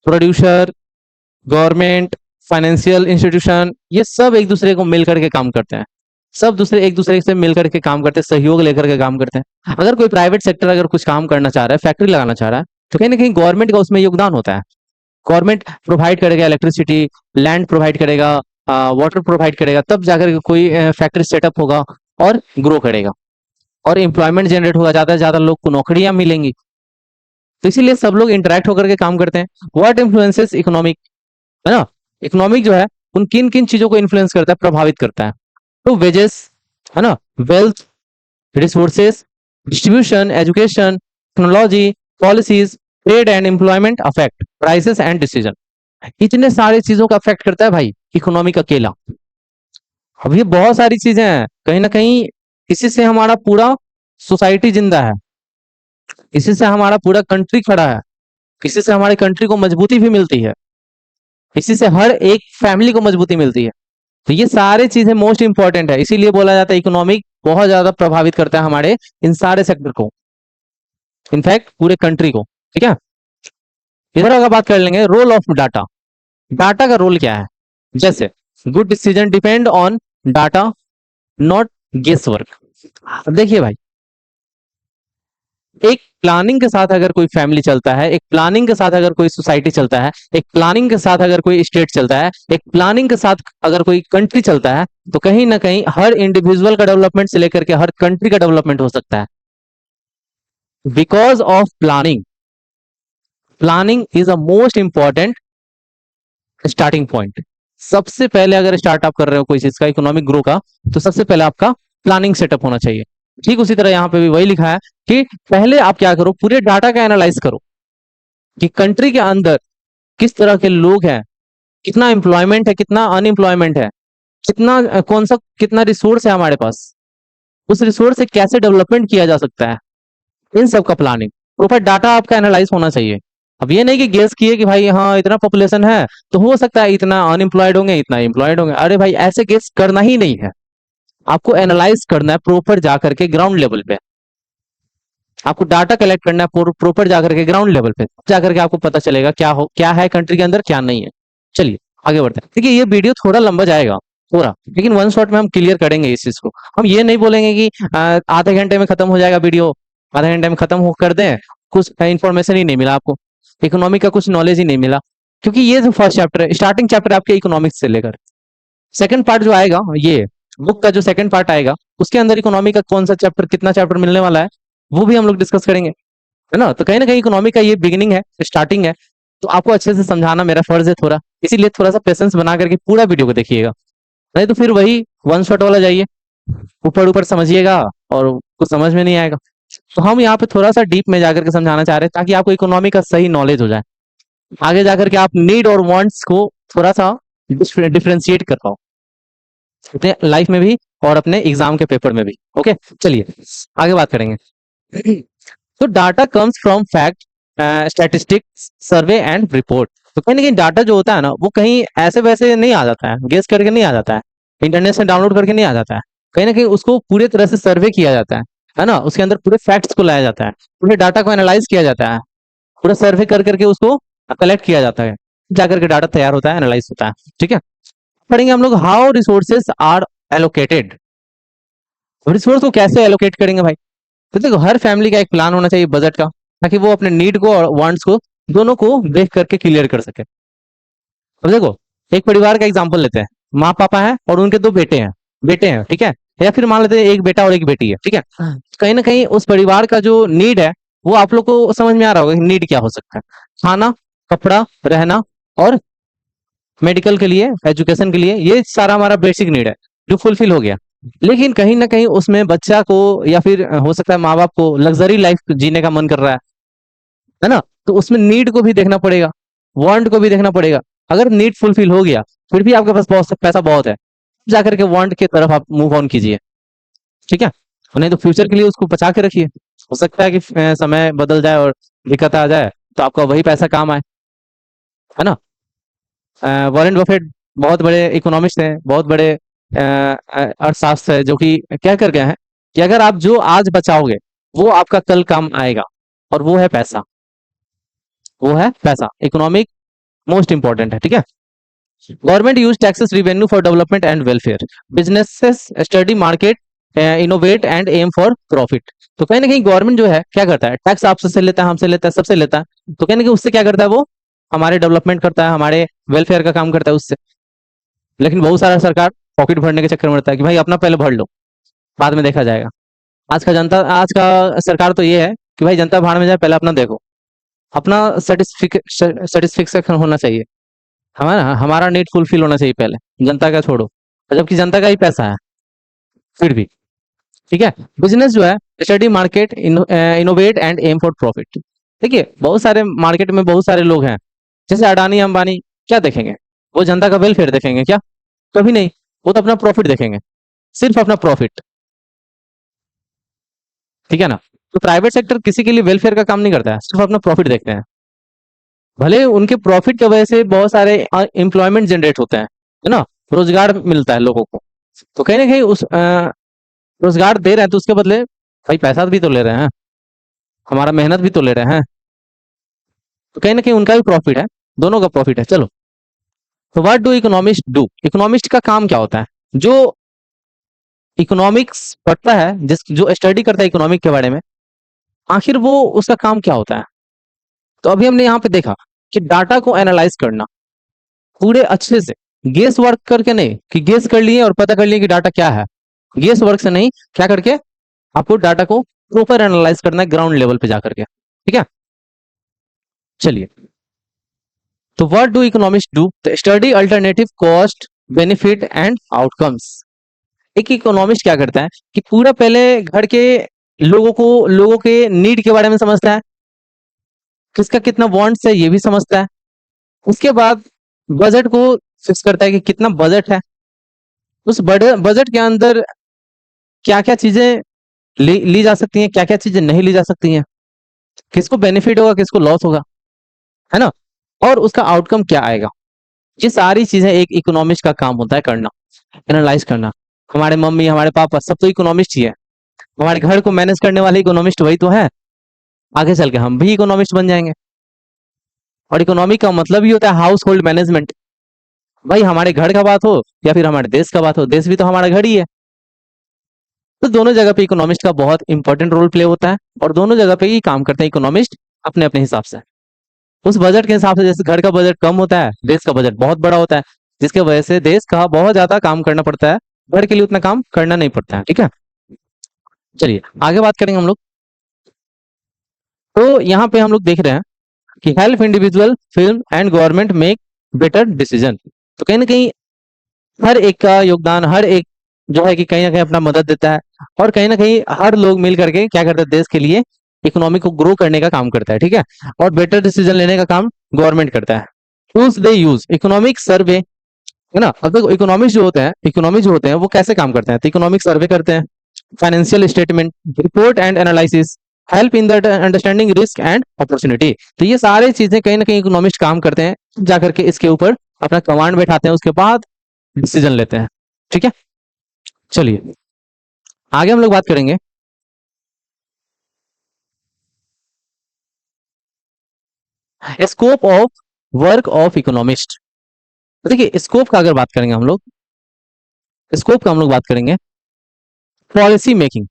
producer, government, financial institution, ये सब एक दूसरे को मिलकर के काम करते हैं। सब दूसरे एक दूसरे से मिलकर के काम करते हैं, सहयोग लेकर के काम करते हैं। अगर कोई प्राइवेट सेक्टर अगर कुछ काम करना चाह रहा है, फैक्ट्री लगाना चाह रहा है, तो कहीं ना कहीं गवर्नमेंट का उसमें योगदान होता है। गवर्नमेंट प्रोवाइड करेगा इलेक्ट्रिसिटी, लैंड प्रोवाइड करेगा, वाटर प्रोवाइड करेगा, तब जाकर के कोई फैक्ट्री सेटअप होगा और ग्रो करेगा और एम्प्लॉयमेंट जनरेट होगा, ज्यादा से ज्यादा लोग को नौकरियां मिलेंगी। तो इसीलिए सब लोग इंटरेक्ट होकर के काम करते हैं। व्हाट इन्फ्लुएंसेस इकोनॉमिक, है ना। इकोनॉमिक जो है उन किन किन चीजों को इन्फ्लुएंस करता है, प्रभावित करता है। तो वेजेस, है ना, wealth, resources, distribution, education, technology, policies, trade and employment affect prices and decision. इतने सारे चीजों का अफेक्ट करता है भाई इकोनॉमिक अकेला। अब ये बहुत सारी चीजें हैं, कहीं ना कहीं इसी से हमारा पूरा सोसाइटी जिंदा है, इसी से हमारा पूरा कंट्री खड़ा है, इसी से हमारी कंट्री को मजबूती भी मिलती है, इसी से हर एक फैमिली को मजबूती मिलती है। तो ये सारी चीजें मोस्ट इंपॉर्टेंट है, इसीलिए बोला जाता है इकोनॉमिक बहुत ज्यादा प्रभावित करता है हमारे इन सारे सेक्टर को, इनफैक्ट पूरे कंट्री को। ठीक है, इधर अगर बात कर लेंगे रोल ऑफ डाटा। डाटा का रोल क्या है, जैसे good decision depend on data, not guesswork. देखिए भाई, एक प्लानिंग के साथ अगर कोई फैमिली चलता है, एक प्लानिंग के साथ अगर कोई सोसाइटी चलता है, एक प्लानिंग के साथ अगर कोई स्टेट चलता है, एक प्लानिंग के साथ अगर कोई कंट्री चलता है, तो कहीं ना कहीं हर इंडिविजुअल का डेवलपमेंट से लेकर के हर कंट्री का डेवलपमेंट हो सकता है because of planning. Planning is a most important starting point. सबसे पहले अगर स्टार्टअप कर रहे हो कोई चीज का, इकोनॉमिक ग्रो का, तो सबसे पहले आपका प्लानिंग सेटअप होना चाहिए। ठीक उसी तरह यहाँ पे भी वही लिखा है कि पहले आप क्या करो, पूरे डाटा का एनालाइज करो कि कंट्री के अंदर किस तरह के लोग हैं, कितना एम्प्लॉयमेंट है, कितना अनएम्प्लॉयमेंट है, कितना कौन सा कितना रिसोर्स है हमारे पास, उस रिसोर्स से कैसे डेवलपमेंट किया जा सकता है, इन सब का प्लानिंग प्रॉपर डाटा आपका एनालाइज होना चाहिए। अब ये नहीं कि गेस किए कि भाई हाँ इतना पॉपुलेशन है तो हो सकता है इतना अनएम्प्लॉयड होंगे, इतना एम्प्लॉयड होंगे। अरे भाई ऐसे गेस करना ही नहीं है, आपको एनालाइज करना है प्रॉपर जाकर के ग्राउंड लेवल पे, आपको डाटा कलेक्ट करना है प्रॉपर जाकर के ग्राउंड लेवल पे, जाकर के आपको पता चलेगा क्या है कंट्री के अंदर, क्या नहीं है। चलिए आगे बढ़ते हैं। देखिए ये वीडियो थोड़ा लंबा जाएगा थोड़ा, लेकिन वन शॉट में हम क्लियर करेंगे इस चीज को। हम ये नहीं बोलेंगे कि आधे घंटे में खत्म हो जाएगा वीडियो, आधे घंटे में खत्म हो कर दें, कुछ इन्फॉर्मेशन ही नहीं मिला आपको, इकोनॉमिक का कुछ नॉलेज ही नहीं मिला। क्योंकि ये जो फर्स्ट चैप्टर है, स्टार्टिंग चैप्टर आपके इकोनॉमिक्स से लेकर सेकंड पार्ट जो आएगा, ये बुक का जो सेकंड पार्ट आएगा, उसके अंदर इकोनॉमी का कौन सा चैप्टर, कितना चैप्टर मिलने वाला है, वो भी हम लोग डिस्कस करेंगे, है ना। तो कहीं ना कहीं इकोनॉमी का ये बिगिनिंग है, स्टार्टिंग है, तो आपको अच्छे से समझाना मेरा फर्ज है थोड़ा, इसीलिए थोड़ा सा पेशेंस बना करके पूरा वीडियो को देखिएगा, नहीं तो फिर वही वन शॉट वाला जाइए, ऊपर ऊपर समझिएगा और कुछ समझ में नहीं आएगा। तो हम यहाँ पे थोड़ा सा डीप में जाकर के समझाना चाह रहे हैं ताकि आपको इकोनॉमी का सही नॉलेज हो जाए, आगे जाकर के आप नीड और वांट्स को थोड़ा सा डिफ्रेंशिएट कर पाओ अपने लाइफ में भी और अपने एग्जाम के पेपर में भी। ओके चलिए आगे बात करेंगे। तो data comes from fact, statistics, survey and report. तो कहीं ना कहीं डाटा जो होता है ना, वो कहीं ऐसे वैसे नहीं आ जाता है, गेस करके नहीं आ जाता है, इंटरनेट से डाउनलोड करके नहीं आ जाता है। कहीं ना कहीं उसको पूरी तरह से सर्वे किया जाता है ना, उसके अंदर पूरे फैक्ट्स को लाया जाता है, पूरे डाटा को एनालाइज किया जाता है, पूरा सर्वे कर करके उसको कलेक्ट किया जाता है, जाकर के डाटा तैयार होता है, एनालाइज होता है। ठीक है, पढ़ेंगे हम लोग how resources are allocated. Resource को कैसे एलोकेट करेंगे भाई, तो देखो हर फैमिली का एक प्लान होना चाहिए बजट का, ताकि वो अपने नीड को और वांट्स को दोनों को देख करके क्लियर कर सके। अब देखो एक परिवार का एग्जांपल लेते हैं, माँ पापा है और उनके दो बेटे हैं ठीक है, या फिर मान लेते हैं एक बेटा और एक बेटी है, ठीक है। कहीं ना कहीं उस परिवार का जो नीड है वो आप लोग को समझ में आ रहा होगा, नीड क्या हो सकता है। खाना, कपड़ा, रहना और मेडिकल के लिए, एजुकेशन के लिए, ये सारा हमारा बेसिक नीड है जो फुलफिल हो गया। लेकिन कहीं ना कहीं उसमें बच्चा को या फिर हो सकता है माँ बाप को लग्जरी लाइफ जीने का मन कर रहा है ना? तो उसमें नीड को भी देखना पड़ेगा, वांट को भी देखना पड़ेगा। अगर नीड फुलफिल हो गया, फिर भी आपके पास बहुत पैसा बहुत है, जाकर के वांट की तरफ आप मूव ऑन कीजिए। ठीक है? और नहीं तो फ्यूचर के लिए उसको बचा के रखिए। हो सकता है कि समय बदल जाए और दिक्कत आ जाए, तो आपका वही पैसा काम आए, है ना? वॉरेन बफेट बहुत बड़े इकोनॉमिस्ट हैं, बहुत बड़े अर्थशास्त्र है, जो कि क्या कर गए हैं कि अगर आप जो आज बचाओगे वो आपका कल काम आएगा, और वो है पैसा। वो है पैसा, इकोनॉमिक मोस्ट इंपॉर्टेंट है। ठीक है? Government use taxes revenue for development and welfare, businesses study market, innovate and aim for profit. तो कहीं ना कहीं गवर्नमेंट जो है क्या करता है, टैक्स आपसे से लेता है, हमसे लेता है, सबसे लेता है, तो कहीं ना कहीं उससे क्या करता है, वो हमारे डेवलपमेंट करता है, हमारे वेलफेयर का काम करता है उससे। लेकिन बहुत सारा सरकार पॉकेट भरने के चक्कर में रहता है कि भाई अपना पहले भर लो, बाद में देखा जाएगा। आज का सरकार तो ये है कि भाई जनता भाड़ में जाए, पहले अपना देखो, अपना सेटिस्फिक्शन होना चाहिए, हमारा हमारा नीड फुलफिल होना चाहिए पहले, जनता का छोड़ो। और जबकि जनता का ही पैसा है फिर भी। ठीक है? बिजनेस जो है, study market, innovate and aim for profit. देखिए बहुत सारे मार्केट में बहुत सारे लोग हैं, जैसे अडानी अंबानी, क्या देखेंगे? वो जनता का वेलफेयर देखेंगे क्या? कभी नहीं। वो तो अपना प्रॉफिट देखेंगे, सिर्फ अपना प्रॉफिट। ठीक है ना? तो प्राइवेट सेक्टर किसी के लिए वेलफेयर का काम नहीं करता है, सिर्फ अपना प्रॉफिट देखते हैं। भले उनके प्रॉफिट की वजह से बहुत सारे एम्प्लॉयमेंट जनरेट होते हैं, है ना? रोजगार मिलता है लोगों को। तो कहीं ना कहीं उस रोजगार दे रहे हैं, तो उसके बदले भाई पैसा भी तो ले रहे हैं, हमारा मेहनत भी तो ले रहे हैं। तो कहीं ना कहीं उनका भी प्रॉफिट है, दोनों का प्रॉफिट है। चलो, तो what do economist do? Economist का काम क्या होता है? जो इकोनॉमिक्स पढ़ता है, जिस जो स्टडी करता है इकोनॉमिक के बारे में, आखिर वो उसका काम क्या होता है? तो अभी हमने यहाँ पे देखा कि डाटा को एनालाइज करना पूरे अच्छे से, गेस वर्क करके नहीं, कि गेस कर लिए और पता कर लिए कि डाटा क्या है। गेस वर्क से नहीं, क्या करके आपको डाटा को प्रॉपर एनालाइज करना है ग्राउंड लेवल पे जाकर के। ठीक है? चलिए, तो what do economist do? Study alternative cost, benefit and outcomes. एक इकोनॉमिस्ट क्या करता है कि पूरा पहले घर के लोगों के नीड के बारे में समझता है, किसका कितना वांट्स है ये भी समझता है। उसके बाद बजट को फिक्स करता है कि कितना बजट है, उस बड़े बजट के अंदर क्या क्या चीजें ली जा सकती हैं, क्या क्या चीजें नहीं ली जा सकती हैं, किसको बेनिफिट होगा, किसको लॉस होगा, है ना? और उसका आउटकम क्या आएगा। ये सारी चीजें एक इकोनॉमिस्ट का काम होता है करना, एनालाइज करना। हमारे मम्मी, हमारे पापा, सब तो इकोनॉमिस्ट ही है। हमारे घर को मैनेज करने वाले इकोनॉमिस्ट वही तो है। आगे चल के हम भी इकोनॉमिस्ट बन जाएंगे। और इकोनॉमी का मतलब ही होता है हाउस होल्ड मैनेजमेंट। भाई हमारे घर का बात हो या फिर हमारे देश का बात हो, देश भी तो हमारा घर ही है। तो दोनों जगह पे इकोनॉमिस्ट का बहुत इंपॉर्टेंट रोल प्ले होता है, और दोनों जगह पे ही काम करते हैं इकोनॉमिस्ट अपने अपने हिसाब से। उस बजट के हिसाब से, जैसे घर का बजट कम होता है, देश का बजट बहुत बड़ा होता है, जिसके वजह से देश का बहुत ज्यादा काम करना पड़ता है, घर के लिए उतना काम करना नहीं पड़ता है। ठीक है? चलिए आगे बात करेंगे हम लोग। तो यहाँ पे हम लोग देख रहे हैं कि help individual, film and government make better decision. तो कहीं ना कहीं हर एक का योगदान, हर एक जो है कि कहीं ना कहीं अपना मदद देता है, और कहीं ना कहीं हर लोग मिल करके क्या करते हैं, देश के लिए इकोनॉमी को ग्रो करने का काम करता है। ठीक है? और बेटर डिसीजन लेने का काम गवर्नमेंट करता है। टूल्स दे यूज, इकोनॉमिक सर्वे, है ना? अब देखो इकोनॉमिक्स जो होते हैं, इकोनॉमी जो होते हैं वो कैसे काम करते हैं, तो इकोनॉमिक सर्वे करते हैं, financial statement, report and analysis, help in the understanding risk and opportunity. तो ये सारी चीजें कहीं ना कहीं इकोनॉमिस्ट काम करते हैं, जाकर के इसके ऊपर अपना कमांड बैठाते हैं, उसके बाद डिसीजन लेते हैं। ठीक है? चलिए आगे हम लोग बात करेंगे scope of work of economist. देखिए स्कोप का अगर बात करेंगे हम लोग, स्कोप का हम लोग बात करेंगे, पॉलिसी मेकिंग।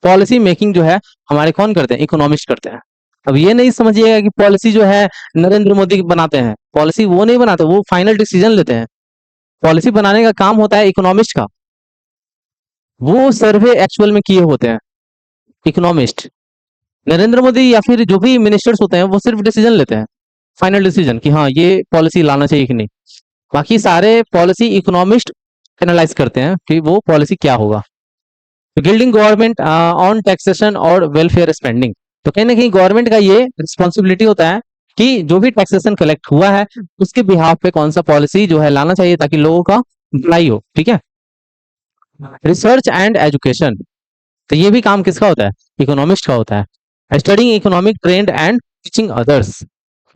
पॉलिसी मेकिंग जो है हमारे कौन करते हैं, इकोनॉमिस्ट करते हैं। अब ये नहीं समझिएगा कि पॉलिसी जो है नरेंद्र मोदी बनाते हैं, पॉलिसी वो नहीं बनाते, वो फाइनल डिसीजन लेते हैं। पॉलिसी बनाने का काम होता है इकोनॉमिस्ट का, वो सर्वे एक्चुअल में किए होते हैं इकोनॉमिस्ट। नरेंद्र मोदी या फिर जो भी मिनिस्टर्स होते हैं वो सिर्फ डिसीजन लेते हैं, फाइनल डिसीजन कि हाँ ये पॉलिसी लाना चाहिए कि नहीं। बाकी सारे पॉलिसी इकोनॉमिस्ट एनालाइज करते हैं कि वो पॉलिसी क्या होगा। गिल्डिंग गवर्नमेंट ऑन टैक्सेशन और वेलफेयर स्पेंडिंग, तो कहीं ना कहीं गवर्नमेंट का ये रिस्पॉन्सिबिलिटी होता है कि जो भी टैक्सेशन कलेक्ट हुआ है उसके बिहाफ पे कौन सा पॉलिसी जो है लाना चाहिए ताकि लोगों का भलाई हो, ठीक है। रिसर्च एंड एजुकेशन, तो ये भी काम किसका होता है, इकोनॉमिस्ट का होता है। Studying economic trend and teaching others,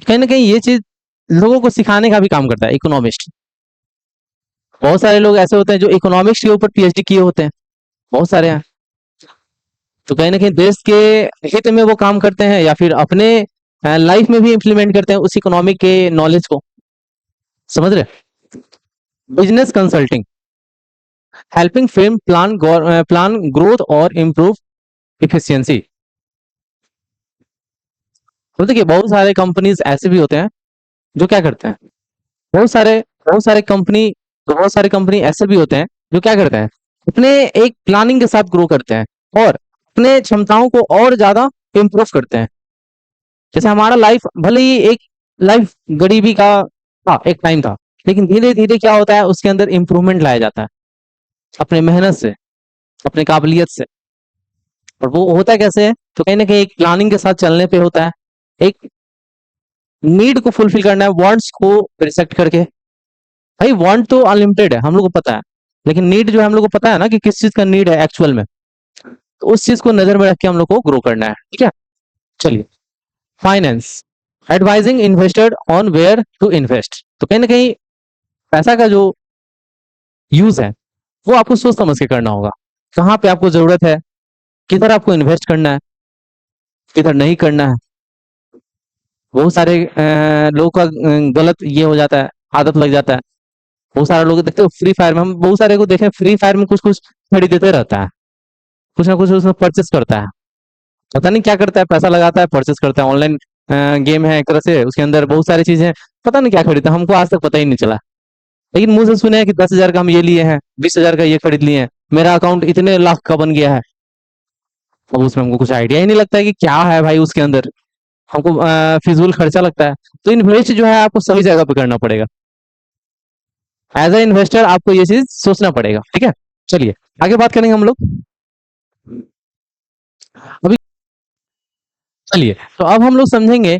कहीं ना कहीं ये चीज लोगों को सिखाने का भी काम करता है इकोनॉमिस्ट। बहुत सारे लोग ऐसे होते हैं जो इकोनॉमिक्स के ऊपर पीएचडी किए होते हैं, बहुत सारे हैं। तो कहीं ना कहीं देश के हित में वो काम करते हैं या फिर अपने लाइफ में भी इम्प्लीमेंट करते हैं उस इकोनॉमिक के नॉलेज को, समझ रहे। Business consulting, helping film plan growth और इम्प्रूव इफिशियंसी। तो देखिए बहुत सारे कंपनीज ऐसे भी होते हैं जो क्या करते हैं, बहुत सारे बहुत सारे कंपनी बहुत सारे कंपनी ऐसे भी होते हैं जो क्या करते हैं, अपने एक प्लानिंग के साथ ग्रो करते हैं और अपने क्षमताओं को और ज्यादा इम्प्रूव करते हैं। जैसे हमारा लाइफ भले ही एक लाइफ गरीबी का था, एक टाइम था, लेकिन धीरे धीरे क्या होता है उसके अंदर इम्प्रूवमेंट लाया जाता है अपने मेहनत से, अपने काबिलियत से। और वो होता कैसे है, तो कहीं ना कहीं एक प्लानिंग के साथ चलने पे होता है। एक नीड को फुलफिल करना है, वांट्स को रिसेक्ट करके। भाई वांट तो अनलिमिटेड है हम लोग को पता है, लेकिन नीड जो है हम लोग को पता है ना कि किस चीज का नीड है एक्चुअल में। तो उस चीज को नजर में रख के हम लोग को ग्रो करना है, ठीक है। चलिए, finance, advising investor on where to invest, तो कहीं ना कहीं पैसा का जो यूज है वो आपको सोच समझ के करना होगा। कहाँ पे आपको जरूरत है, किधर आपको इन्वेस्ट करना है, किधर नहीं करना है। बहुत सारे लोगों का गलत ये हो जाता है, आदत लग जाता है। बहुत सारे लोग देखते हो फ्री फायर में, हम बहुत सारे को देखें फ्री फायर में कुछ कुछ खरीदते रहता है, कुछ ना कुछ उसमें परचेस करता है। पता नहीं क्या करता है, पैसा लगाता है परचेस करता है। ऑनलाइन गेम है एक तरह से, उसके अंदर बहुत सारी चीजें हैं, पता नहीं क्या खरीदता है, हमको आज तक पता ही नहीं चला। लेकिन मुंह से सुने हैं कि 10,000 का हम ये लिए हैं, 20,000 का ये खरीद लिए हैं, मेरा अकाउंट इतने लाख का बन गया है। अब उसमें हमको कुछ आइडिया ही नहीं लगता है कि क्या है भाई उसके अंदर। हमको फिजूल खर्चा लगता है। तो इन्वेस्ट जो है आपको सही जगह पे करना पड़ेगा। एज ए इन्वेस्टर आपको ये चीज सोचना पड़ेगा, ठीक है। चलिए आगे बात करेंगे हम लोग। अभी चलिए, तो अब हम लोग समझेंगे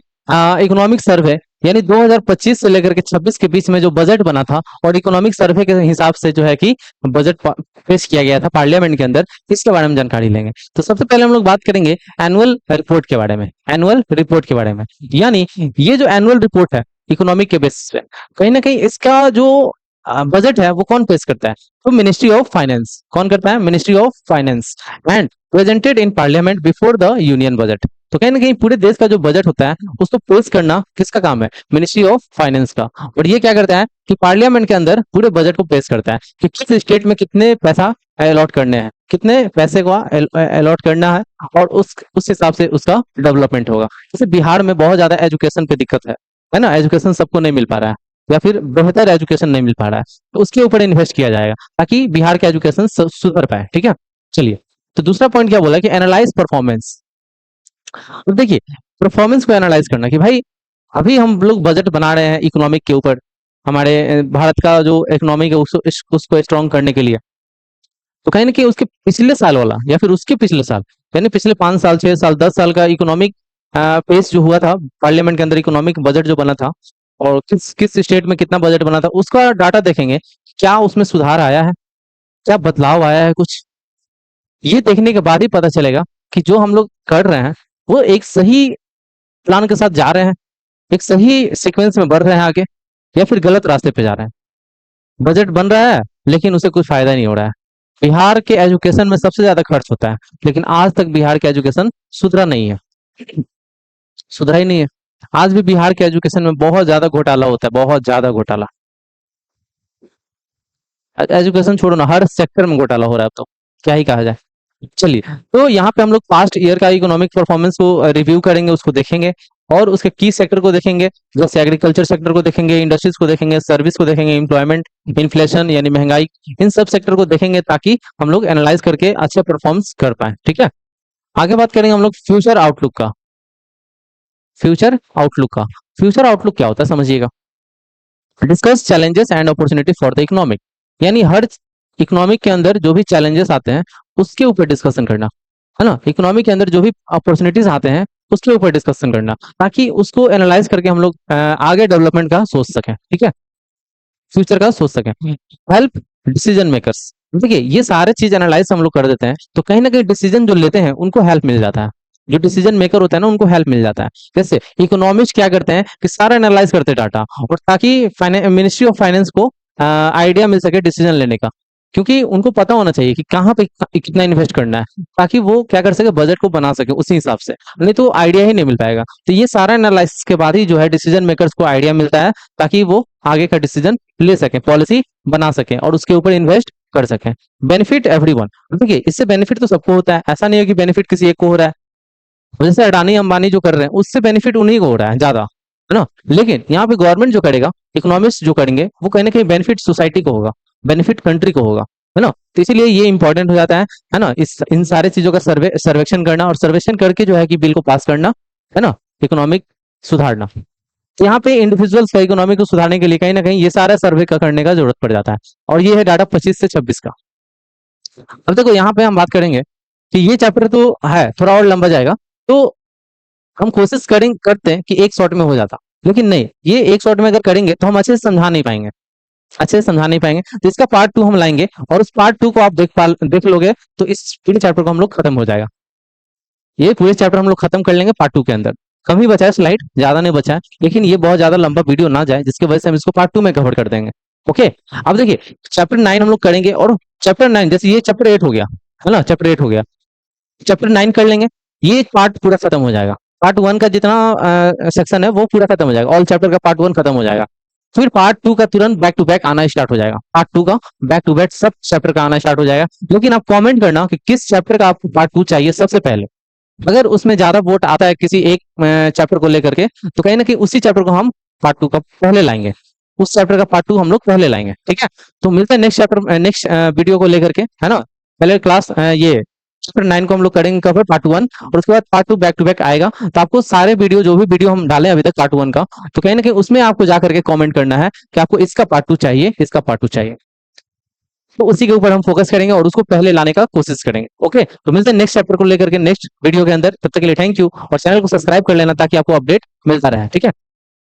इकोनॉमिक सर्वे, यानी 2025 से लेकर के 26 के बीच में जो बजट बना था और इकोनॉमिक सर्वे के हिसाब से जो है कि बजट पेश किया गया था पार्लियामेंट के अंदर, इसके बारे में जानकारी लेंगे। तो सबसे पहले हम लोग बात करेंगे एनुअल रिपोर्ट के बारे में। एनुअल रिपोर्ट के बारे में, यानी ये जो एनुअल रिपोर्ट है इकोनॉमिक के बेसिस पे, कहीं ना कहीं इसका जो बजट है वो कौन पेश करता है, तो मिनिस्ट्री ऑफ फाइनेंस। कौन करता है, ministry of finance. And presented in parliament before the union budget. तो कहीं ना कहीं पूरे देश का जो बजट होता है उसको पेश करना किसका काम है, मिनिस्ट्री ऑफ फाइनेंस का। और ये क्या करता है कि पार्लियामेंट के अंदर पूरे बजट को पेश करता है कि किस स्टेट में कितने पैसा अलॉट करने हैं, कितने पैसे को अलॉट करना है, और उस हिसाब से उसका डेवलपमेंट होगा। जैसे बिहार में बहुत ज्यादा एजुकेशन पे दिक्कत है ना, एजुकेशन सबको नहीं मिल पा रहा है या फिर बेहतर एजुकेशन नहीं मिल पा रहा है, तो उसके ऊपर इन्वेस्ट किया जाएगा ताकि बिहार का एजुकेशन सुधर पाए, ठीक है। चलिए, तो दूसरा पॉइंट क्या बोला कि एनालाइज परफॉर्मेंस। तो देखिए, परफॉर्मेंस को एनालाइज करना कि भाई अभी हम लोग बजट बना रहे हैं इकोनॉमिक के ऊपर, हमारे भारत का जो इकोनॉमिक है उसको स्ट्रॉन्ग करने के लिए। तो कहीं ना कहीं उसके पिछले साल वाला या फिर उसके पिछले साल, यानी पिछले 5 साल 6 साल 10 साल का इकोनॉमिक पेश जो हुआ था पार्लियामेंट के अंदर, इकोनॉमिक बजट जो बना था और किस किस स्टेट में कितना बजट बना था, उसका डाटा देखेंगे। क्या उसमें सुधार आया है, क्या बदलाव आया है कुछ। ये देखने के बाद ही पता चलेगा कि जो हम लोग कर रहे हैं वो एक सही प्लान के साथ जा रहे हैं, एक सही सीक्वेंस में बढ़ रहे हैं आगे, या फिर गलत रास्ते पे जा रहे हैं। बजट बन रहा है लेकिन उसे कुछ फायदा नहीं हो रहा है। बिहार के एजुकेशन में सबसे ज्यादा खर्च होता है, लेकिन आज तक बिहार का एजुकेशन सुधरा नहीं है, सुधरा ही नहीं है। आज भी बिहार के एजुकेशन में बहुत ज्यादा घोटाला होता है, बहुत ज्यादा घोटाला। एजुकेशन छोड़ो ना, हर सेक्टर में घोटाला हो रहा है अब तो, क्या ही कहा जाए। चलिए, तो यहाँ पे हम लोग पास्ट ईयर का इकोनॉमिक परफॉर्मेंस को रिव्यू करेंगे, उसको देखेंगे और उसके की सेक्टर को देखेंगे। जैसे एग्रीकल्चर सेक्टर को देखेंगे, इंडस्ट्रीज को देखेंगे, सर्विस को देखेंगे, एम्प्लॉयमेंट, इन्फ्लेशन यानी महंगाई, इन सब सेक्टर को देखेंगे ताकि हम लोग एनालाइज करके अच्छा परफॉर्मेंस कर पाए, ठीक है। आगे बात करेंगे हम लोग फ्यूचर आउटलुक का। फ्यूचर आउटलुक का, फ्यूचर आउटलुक क्या होता है समझिएगा। Discuss challenges and opportunity for the economic, यानी हर इकोनॉमिक के अंदर जो भी चैलेंजेस आते हैं उसके ऊपर डिस्कशन करना, है ना। इकोनॉमिक के अंदर जो भी अपॉर्चुनिटीज आते हैं उसके ऊपर डिस्कशन करना, ताकि उसको एनालाइज करके हम लोग आगे डेवलपमेंट का सोच सकें, ठीक है, फ्यूचर का सोच सकें। हेल्प डिसीजन मेकर्स, देखिए ये सारे चीज एनालाइज हम लोग कर देते हैं तो कहीं ना कहीं डिसीजन जो लेते हैं उनको हेल्प मिल जाता है। जो डिसीजन मेकर होता है ना उनको हेल्प मिल जाता है। जैसे इकोनॉमिस्ट क्या करते हैं कि सारा एनालाइज करते हैं डाटा, और ताकि मिनिस्ट्री ऑफ फाइनेंस को आइडिया मिल सके डिसीजन लेने का, क्योंकि उनको पता होना चाहिए कि कहाँ पे कितना इन्वेस्ट करना है, ताकि वो क्या कर सके, बजट को बना सके उसी हिसाब से, नहीं तो आइडिया ही नहीं मिल पाएगा। तो ये सारा एनालिसिस के बाद ही जो है डिसीजन मेकर्स को आइडिया मिलता है, ताकि वो आगे का डिसीजन ले सके, पॉलिसी बना सके और उसके ऊपर इन्वेस्ट कर सकें। बेनिफिट एवरीवन, देखिए इससे बेनिफिट तो सबको होता है, ऐसा नहीं है कि बेनिफिट किसी एक को हो रहा है। जैसे अडानी अंबानी जो कर रहे हैं उससे बेनिफिट उन्हीं को हो रहा है ज्यादा, है ना। लेकिन यहाँ पे गवर्नमेंट जो करेगा, इकोनॉमिस्ट जो करेंगे, वो कहीं ना कहीं बेनिफिट सोसाइटी को होगा, बेनिफिट कंट्री को होगा, है ना। तो इसीलिए ये इंपॉर्टेंट हो जाता है ना, इस इन सारे चीजों का सर्वेक्षण करना, और सर्वेक्षण करके जो है कि बिल को पास करना, है ना, इकोनॉमिक सुधारना। तो यहाँ पे इंडिविजुअल्स का इकोनॉमी को सुधारने के लिए कहीं ना कहीं ये सारा सर्वे का करने का जरूरत पड़ जाता है। और ये है डाटा 25 से 26 का। अब देखो यहाँ पे हम बात करेंगे कि ये चैप्टर तो है थोड़ा और लंबा जाएगा, तो हम कोशिश करते हैं कि एक शॉट में हो जाता, लेकिन नहीं, ये एक शॉट में अगर करेंगे तो हम अच्छे से समझा नहीं पाएंगे, अच्छे से समझा नहीं पाएंगे। तो इसका पार्ट 2 हम लाएंगे, और उस पार्ट 2 को आप देख लोगे तो इस पूरे चैप्टर को हम लोग खत्म हो जाएगा। ये पूरे चैप्टर हम लोग खत्म कर लेंगे पार्ट 2 के अंदर। कम ही बचा है स्लाइड, ज्यादा नहीं बचा है, लेकिन ये बहुत ज्यादा लंबा वीडियो ना जाए, जिसकी वजह से हम इसको पार्ट 2 में कवर कर देंगे। ओके, अब देखिए चैप्टर 9 हम लोग करेंगे, और चैप्टर 9 जैसे ये चैप्टर 8 हो गया, है ना, चैप्टर 8 हो गया, चैप्टर 9 कर लेंगे, ये पार्ट पूरा खत्म हो जाएगा। पार्ट 1 का जितना सेक्शन है वो पूरा खत्म हो जाएगा, ऑल चैप्टर का पार्ट 1 खत्म हो जाएगा। फिर पार्ट 2 का तुरंत बैक टू बैक आना स्टार्ट हो जाएगा, पार्ट 2 का बैक टू बैक सब चैप्टर का आना स्टार्ट हो जाएगा। लेकिन आप कमेंट करना कि किस चैप्टर का आपको पार्ट 2 चाहिए सबसे पहले। अगर उसमें ज्यादा वोट आता है किसी एक चैप्टर को लेकर के, तो कहीं ना कहीं उसी चैप्टर को हम पार्ट 2 का पहले लाएंगे, उस चैप्टर का पार्ट 2 हम लोग पहले लाएंगे, ठीक है। तो मिलते हैं नेक्स्ट चैप्टर, नेक्स्ट वीडियो को लेकर के, है ना। पहले क्लास ये चैप्टर 9 को हम लोग करेंगे कवर पार्ट 1, और उसके बाद पार्ट 2 बैक टू बैक आएगा। तो आपको सारे वीडियो, जो भी वीडियो हम डाले अभी तक पार्ट 1 का, तो कहीं ना कहीं उसमें आपको जाकर के कमेंट करना है कि आपको इसका पार्ट 2 चाहिए, इसका पार्ट 2 चाहिए। तो उसी के ऊपर हम फोकस करेंगे और उसको पहले लाने का कोशिश करेंगे। ओके, तो मिलते हैं नेक्स्ट चैप्टर को लेकर के नेक्स्ट वीडियो के अंदर। तब तक के लिए थैंक यू, और चैनल को सब्सक्राइब कर लेना ताकि आपको अपडेट मिलता रहे, ठीक है।